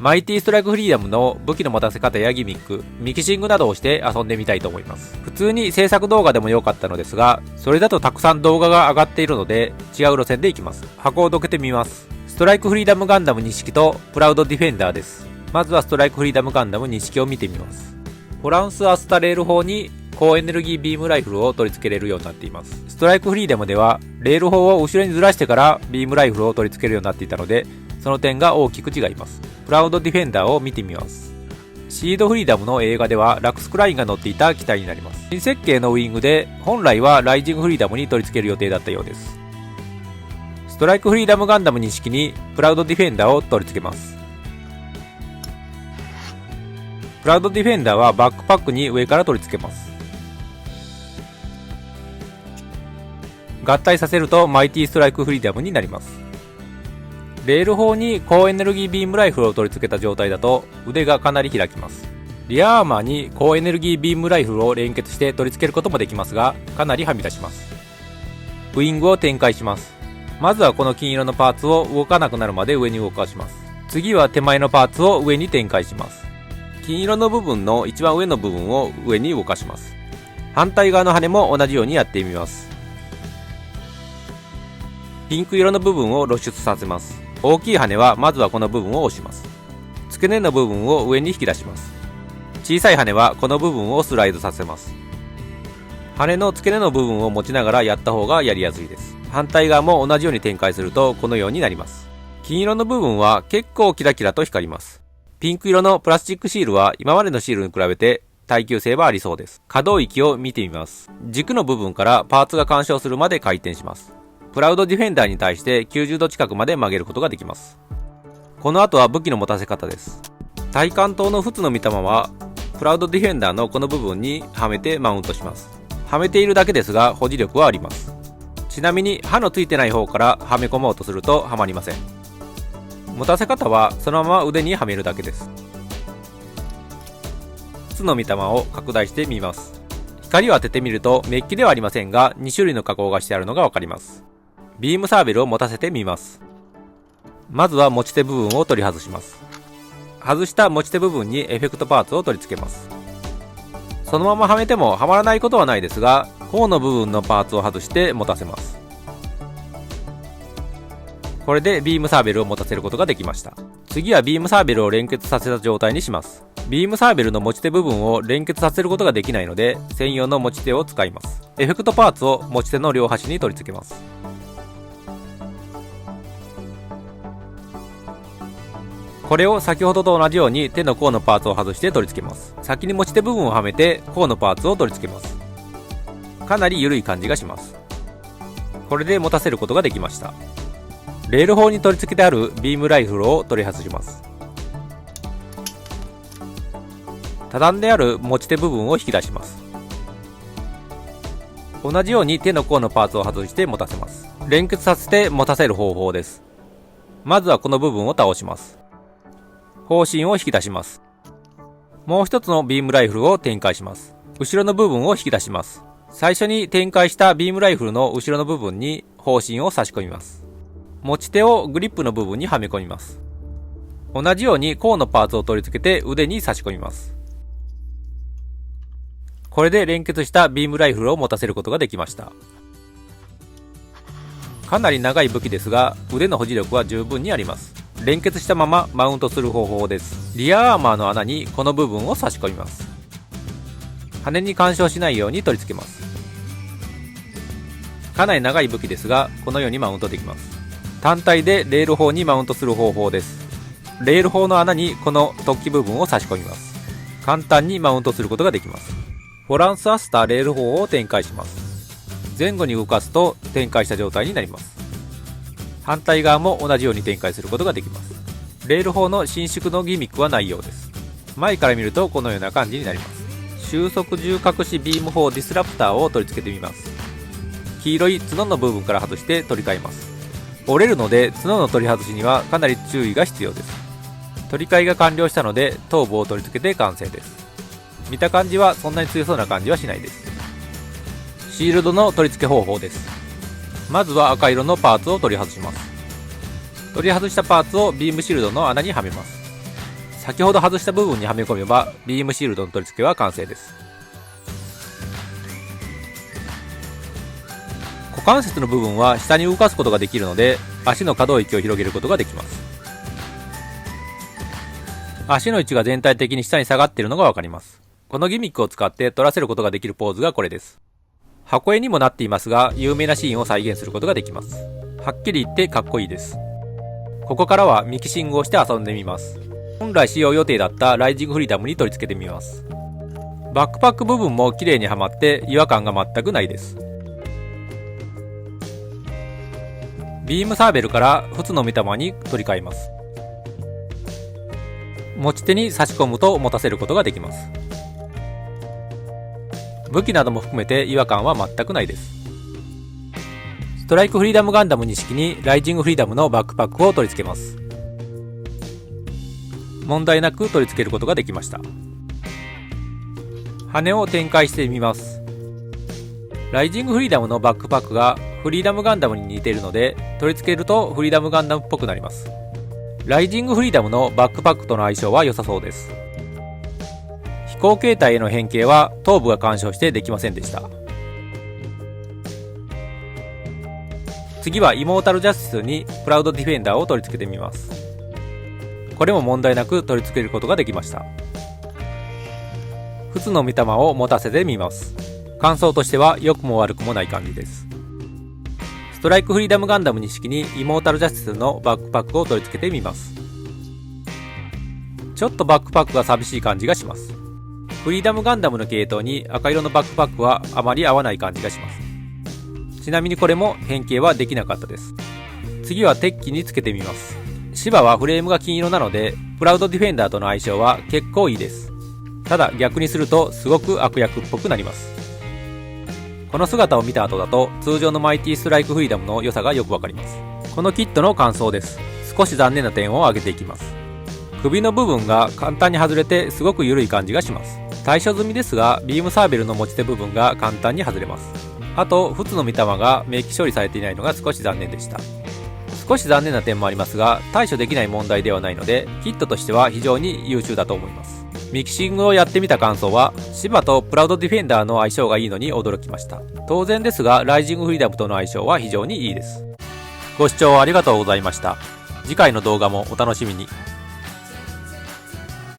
マイティストライクフリーダムの武器の持たせ方やギミック、ミキシングなどをして遊んでみたいと思います。普通に制作動画でも良かったのですが、それだとたくさん動画が上がっているので違う路線でいきます。箱をどけてみます。ストライクフリーダムガンダム2式とプラウドディフェンダーです。まずはストライクフリーダムガンダム2式を見てみます。フランスアスタレール砲に高エネルギービームライフルを取り付けれるようになっています。ストライクフリーダムではレール砲を後ろにずらしてからビームライフルを取り付けるようになっていたので、その点が大きく違います。プラウドディフェンダーを見てみます。シードフリーダムの映画ではラクスクラインが乗っていた機体になります。新設計のウィングで本来はライジングフリーダムに取り付ける予定だったようです。ストライクフリーダムガンダム2式にプラウドディフェンダーを取り付けます。プラウドディフェンダーはバックパックに上から取り付けます。合体させるとマイティストライクフリーダムになります。レール砲に高エネルギービームライフルを取り付けた状態だと腕がかなり開きます。リアアーマーに高エネルギービームライフルを連結して取り付けることもできますが、かなりはみ出します。ウィングを展開します。まずはこの金色のパーツを動かなくなるまで上に動かします。次は手前のパーツを上に展開します。金色の部分の一番上の部分を上に動かします。反対側の羽も同じようにやってみます。ピンク色の部分を露出させます。大きい羽はまずはこの部分を押します。付け根の部分を上に引き出します。小さい羽はこの部分をスライドさせます。羽の付け根の部分を持ちながらやった方がやりやすいです。反対側も同じように展開するとこのようになります。金色の部分は結構キラキラと光ります。ピンク色のプラスチックシールは今までのシールに比べて耐久性はありそうです。可動域を見てみます。軸の部分からパーツが干渉するまで回転します。プラウドディフェンダーに対して90度近くまで曲げることができます。この後は武器の持たせ方です。対艦灯の仏の御霊はプラウドディフェンダーのこの部分にはめてマウントします。はめているだけですが保持力はあります。ちなみに刃のついてない方からはめ込もうとするとはまりません。持たせ方はそのまま腕にはめるだけです。仏の御霊を拡大してみます。光を当ててみるとメッキではありませんが2種類の加工がしてあるのがわかります。ビームサーベルを持たせてみます。まずは持ち手部分を取り外します。外した持ち手部分にエフェクトパーツを取り付けます。そのままはめてもはまらないことはないですが、甲の部分のパーツを外して持たせます。これでビームサーベルを持たせることができました。次はビームサーベルを連結させた状態にします。ビームサーベルの持ち手部分を連結させることができないので専用の持ち手を使います。エフェクトパーツを持ち手の両端に取り付けます。これを先ほどと同じように手の甲のパーツを外して取り付けます。先に持ち手部分をはめて甲のパーツを取り付けます。かなり緩い感じがします。これで持たせることができました。レール砲に取り付けてあるビームライフルを取り外します。畳んである持ち手部分を引き出します。同じように手の甲のパーツを外して持たせます。連結させて持たせる方法です。まずはこの部分を倒します。砲身を引き出します。もう一つのビームライフルを展開します。後ろの部分を引き出します。最初に展開したビームライフルの後ろの部分に砲身を差し込みます。持ち手をグリップの部分にはめ込みます。同じように甲のパーツを取り付けて腕に差し込みます。これで連結したビームライフルを持たせることができました。かなり長い武器ですが腕の保持力は十分にあります。連結したままマウントする方法です。リアアーマーの穴にこの部分を差し込みます。羽に干渉しないように取り付けます。かなり長い武器ですがこのようにマウントできます。単体でレール砲にマウントする方法です。レール砲の穴にこの突起部分を差し込みます。簡単にマウントすることができます。フォランスアスターレール砲を展開します。前後に動かすと展開した状態になります。反対側も同じように展開することができます。レール砲の伸縮のギミックはないようです。前から見るとこのような感じになります。収束重隠しビーム砲ディスラプターを取り付けてみます。黄色い角の部分から外して取り替えます。折れるので角の取り外しにはかなり注意が必要です。取り替えが完了したので頭部を取り付けて完成です。見た感じはそんなに強そうな感じはしないです。シールドの取り付け方法です。まずは赤色のパーツを取り外します。取り外したパーツをビームシールドの穴にはめます。先ほど外した部分にはめ込めばビームシールドの取り付けは完成です。股関節の部分は下に動かすことができるので、足の可動域を広げることができます。足の位置が全体的に下に下がっているのがわかります。このギミックを使って取らせることができるポーズがこれです。箱絵にもなっていますが、有名なシーンを再現することができます。はっきり言ってかっこいいです。ここからはミキシングをして遊んでみます。本来使用予定だったライジングフリーダムに取り付けてみます。バックパック部分も綺麗にはまって違和感が全くないです。ビームサーベルから普通の目玉に取り替えます。持ち手に差し込むと持たせることができます。武器なども含めて違和感は全くないです。ストライクフリーダムガンダム2式にライジングフリーダムのバックパックを取り付けます。問題なく取り付けることができました。羽を展開してみます。ライジングフリーダムのバックパックがフリーダムガンダムに似ているので、取り付けるとフリーダムガンダムっぽくなります。ライジングフリーダムのバックパックとの相性は良さそうです。飛行形態への変形は頭部が干渉してできませんでした。次はイモータルジャスティスにプラウドディフェンダーを取り付けてみます。これも問題なく取り付けることができました。普通の目玉を持たせてみます。感想としては良くも悪くもない感じです。ストライクフリーダムガンダム2式にイモータルジャスティスのバックパックを取り付けてみます。ちょっとバックパックが寂しい感じがします。フリーダムガンダムの系統に赤色のバックパックはあまり合わない感じがします。ちなみにこれも変形はできなかったです。次は鉄器につけてみます。芝はフレームが金色なので、プラウドディフェンダーとの相性は結構いいです。ただ逆にするとすごく悪役っぽくなります。この姿を見た後だと通常のマイティストライクフリーダムの良さがよくわかります。このキットの感想です。少し残念な点を挙げていきます。首の部分が簡単に外れてすごく緩い感じがします。対処済みですが、ビームサーベルの持ち手部分が簡単に外れます。あと、普通の目玉が明記処理されていないのが少し残念でした。少し残念な点もありますが、対処できない問題ではないので、キットとしては非常に優秀だと思います。ミキシングをやってみた感想は、芝とプラウドディフェンダーの相性がいいのに驚きました。当然ですが、ライジングフリーダムとの相性は非常にいいです。ご視聴ありがとうございました。次回の動画もお楽しみに。